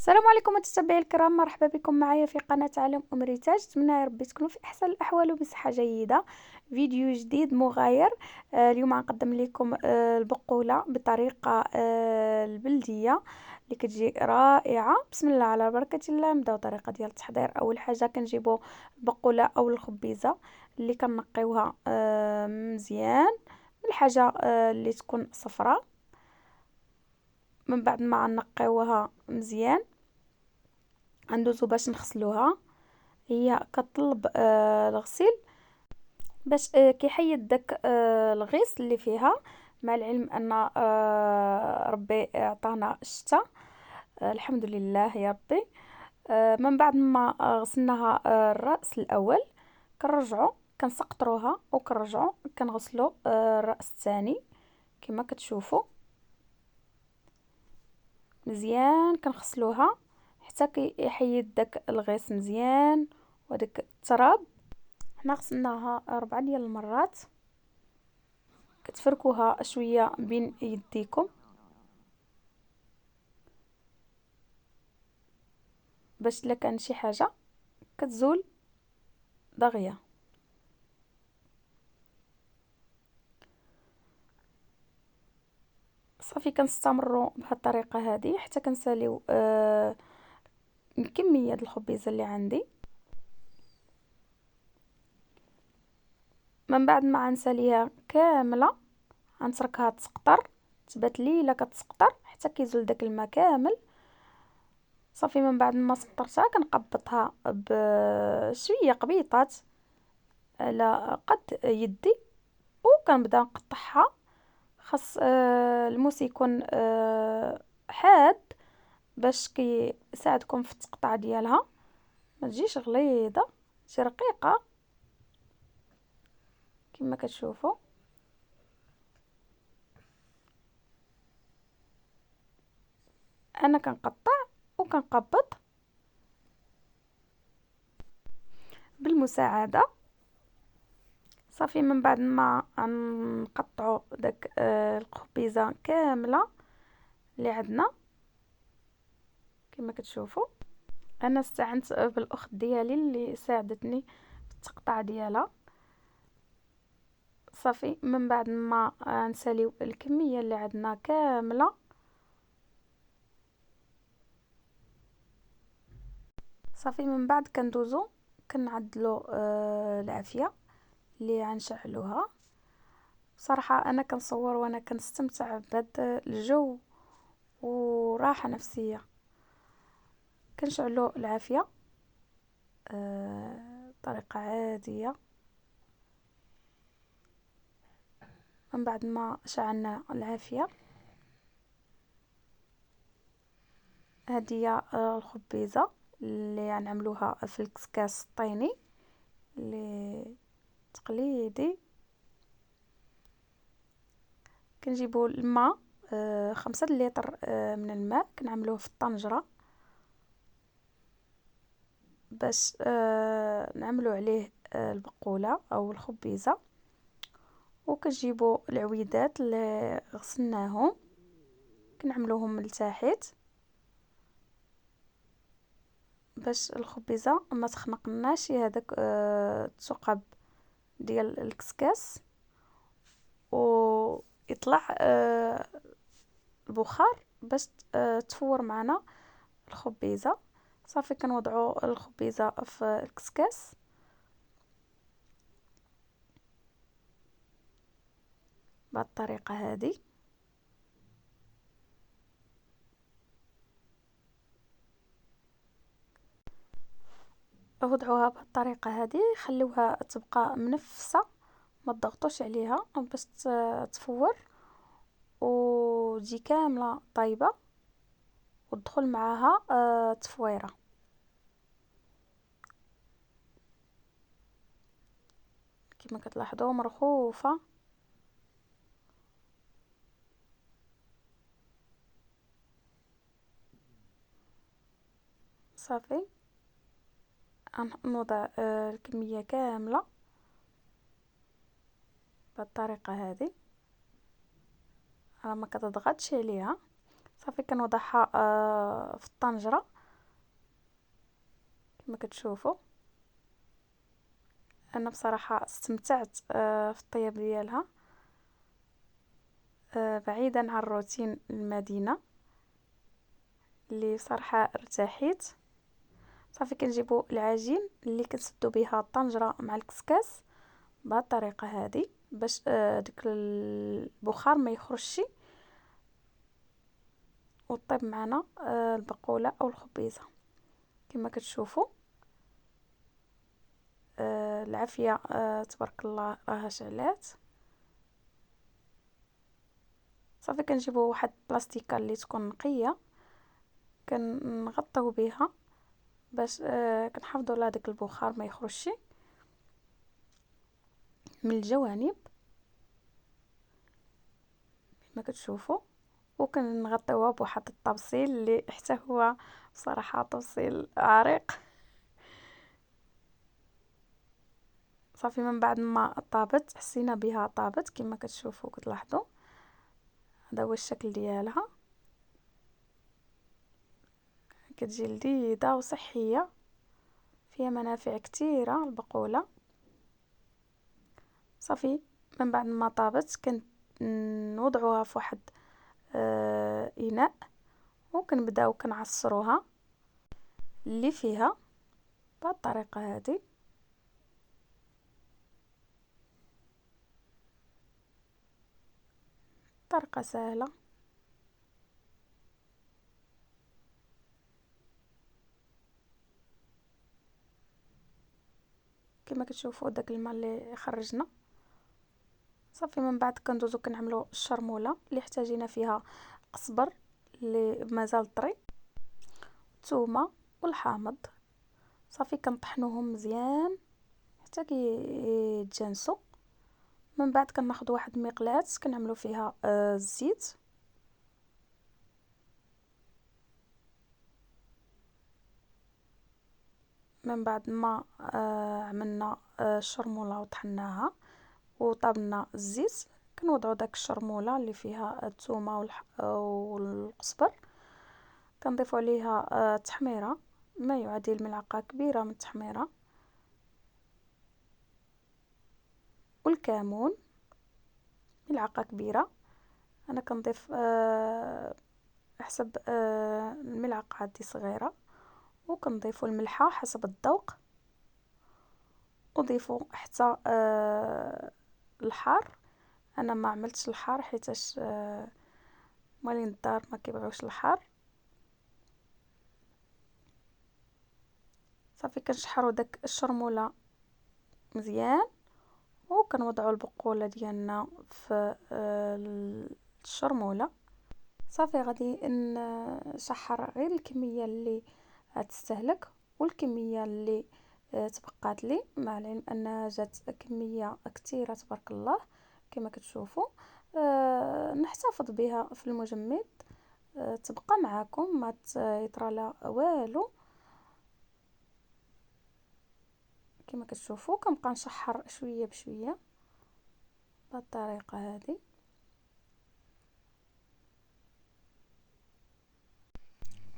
السلام عليكم متتبعي الكرام، مرحبا بكم معايا في قناة عالم أمريتاج. اتمنى يا ربي تكونوا في احسن الاحوال وبصحة جيدة. فيديو جديد مغاير. اليوم غنقدم لكم البقولة بطريقة البلدية اللي كتجي رائعة. بسم الله على بركة الله. نبداو الطريقة ديال التحضير. اول حاجة كنجيبو البقولة او الخبيزة اللي كنقيوها مزيان، الحاجة اللي تكون صفراء. من بعد ما نقيوها مزيان ندوزو باش نغسلوها. هي كطلب الغسيل باش كيحيد داك الغيس اللي فيها، مع العلم ان ربي عطانا الشتاء. الحمد لله يا ربي. من بعد ما غسلناها الراس الاول كنرجعو كنسقطروها وكنرجعو كنغسلو الراس الثاني كما كتشوفوا مزيان. كنغسلوها حتى كيحيد داك الغيس مزيان وداك التراب. حنا غسلناها 4 ديال المرات. كتفركوها شويه بين يديكم باش الا كان شي حاجه كتزول دغيا. صافي كنستمروا بهذه الطريقه هذه حتى كنساليو الكميه ديال الخبيزه اللي عندي. من بعد ما غنساليها كامله غنتركها تسقطر، تبات ليله كتسقطر حتى كيزول داك الماء كامل. صافي من بعد ما سقطرتها كنقبطها بشويه قبيطات على قد يدي وكنبدا نقطعها. خاص الموس يكون حاد باش كيساعدكم في التقطاع ديالها، ما تجيش غليظه، تجي رقيقه كما كتشوفوا. انا كنقطع وكنقبط بالمساعده. صافي من بعد ما نقطعوا داك الخبيزه كامله اللي عندنا كما كتشوفوا. انا استعنت بالاخت ديالي اللي ساعدتني في التقطاع ديالها. صافي من بعد ما نساليو الكميه اللي عندنا كامله صافي من بعد كندوزو كنعدلو العافيه اللي غنشعلوها. صراحه انا كنصور وانا كنستمتع بهذا الجو وراحه نفسيه. كنشعلو العافيه بطريقه عاديه. من بعد ما شعلنا العافيه هذه الخبيزه اللي غنعملوها في الكسكاس الطيني اللي تقليدي. كنجيبوا الماء 5 لتر من الماء كنعملوه في الطنجره باش نعملو عليه البقوله او الخبيزه. وكنجيبوا العويدات اللي غسلناهم كنعملوهم لتحت باش الخبيزه ما تخنقناش هذاك الثقب ديال الكسكاس ويطلع البخار باش تفور معنا الخبيزه. صافي كنوضعوا الخبيزه في الكسكاس بهذه الطريقه هذه. وضعوها بهذه الطريقه هذه، خلوها تبقى منفسه، ما تضغطوش عليها باش تفور وتجي كامله طيبه وتدخل معاها تفويره كما كتلاحظوا مرخوفه. صافي نوضع الكميه كامله بالطريقه هذه، راه ما كتضغطش عليها. صافي كنوضعها في الطنجره كما كتشوفوا. انا بصراحه استمتعت في الطياب ديالها، بعيدا عن روتين المدينه اللي بصراحه ارتحيت. صافي كنجيبوا العجين اللي كنسدوا بها الطنجره مع الكسكاس بهذه الطريقه هذه، باش داك البخار ما يخرجش، وطيب معنا البقوله او الخبيزه. كما كتشوفوا العافيه تبارك الله راها شعلات. صافي كنجيبوا واحد البلاستيكه اللي تكون نقيه، كنغطيو بها باش كنحافظوا على داك البخار ما يخرجش من الجوانب كما كتشوفوا. وكنغطيوها بواحد الطبسيل اللي حتى هو بصراحه طبسيل عريق. صافي من بعد ما طابت، حسينا بها طابت كما كتشوفوا كتلاحظوا. هذا هو الشكل ديالها، كتجي لذيذه وصحيه، فيها منافع كثيره البقوله. صافي من بعد ما طابت كنوضعوها في واحد اناء، وكنبداو كنعصروها اللي فيها بهذه الطريقه هذه. طريقه سهله. كما كتشوفوا داك الماء اللي خرجنا. صافي من بعد كندوزو كنعملو الشرموله اللي احتاجينا فيها قزبر اللي مازال طري، الثومه والحامض. صافي كنطحنوهم مزيان حتى كيتجانسوا. من بعد كناخذ واحد المقلاة كنعملو فيها الزيت. من بعد ما عملنا الشرموله وطحناها وطابنا الزيت، كنوضعوا داك الشرموله اللي فيها الثومه والقزبر، كنضيفوا عليها تحميره ما يعادل ملعقه كبيره من التحميره، والكمون ملعقه كبيره. انا كنضيف حسب الملعقه هذه صغيره. وكنضيفوا الملحه حسب الذوق، وضيفوا حتى الحار. انا ما عملتش الحار حيتاش مالين الدار ما كيبغيوش الحار. صافي كنشحروا داك الشرموله مزيان، وكنوضعوا البقوله ديالنا في الشرموله. صافي غادي نشحر غير الكميه اللي غتستهلك والكميه اللي تبقات لي، مع العلم انها جات كميه كثيره تبارك الله. كما كتشوفوا نحتفظ بها في المجمد، تبقى معكم ما يطرى لا والو. كما كتشوفوا كنبقى نشحر شويه بشويه بهذه الطريقه هذه.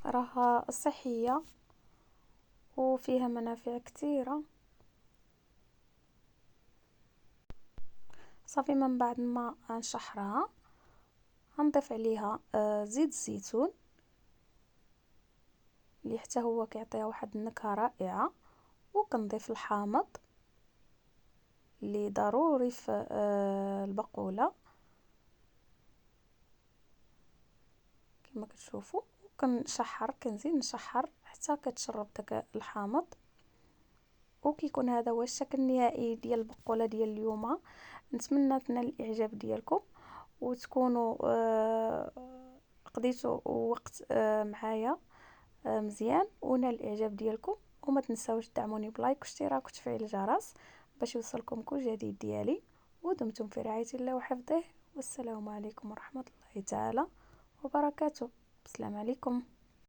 راها صحيه وفيها منافع كثيره. صافي من بعد ما نشحرها غنضيف عليها زيت الزيتون اللي حتى هو كيعطيها واحد النكهه رائعه، وكنضيف الحامض اللي ضروري في البقوله كما كتشوفوا. وكنشحر كنزيد نشحر حتى كتشرب داك الحامض. وكيكون هذا هو الشكل النهائي ديال البقوله ديال اليوم. نتمنى تنال الاعجاب ديالكم، وتكونوا قضيتوا وقت معايا مزيان ونال الاعجاب ديالكم. وما تنساوش تدعموني بلايك واشتراك وتفعيل الجرس باش يوصلكم كل جديد ديالي. ودمتم في رعاية الله وحفظه، والسلام عليكم ورحمة الله تعالى وبركاته. السلام عليكم.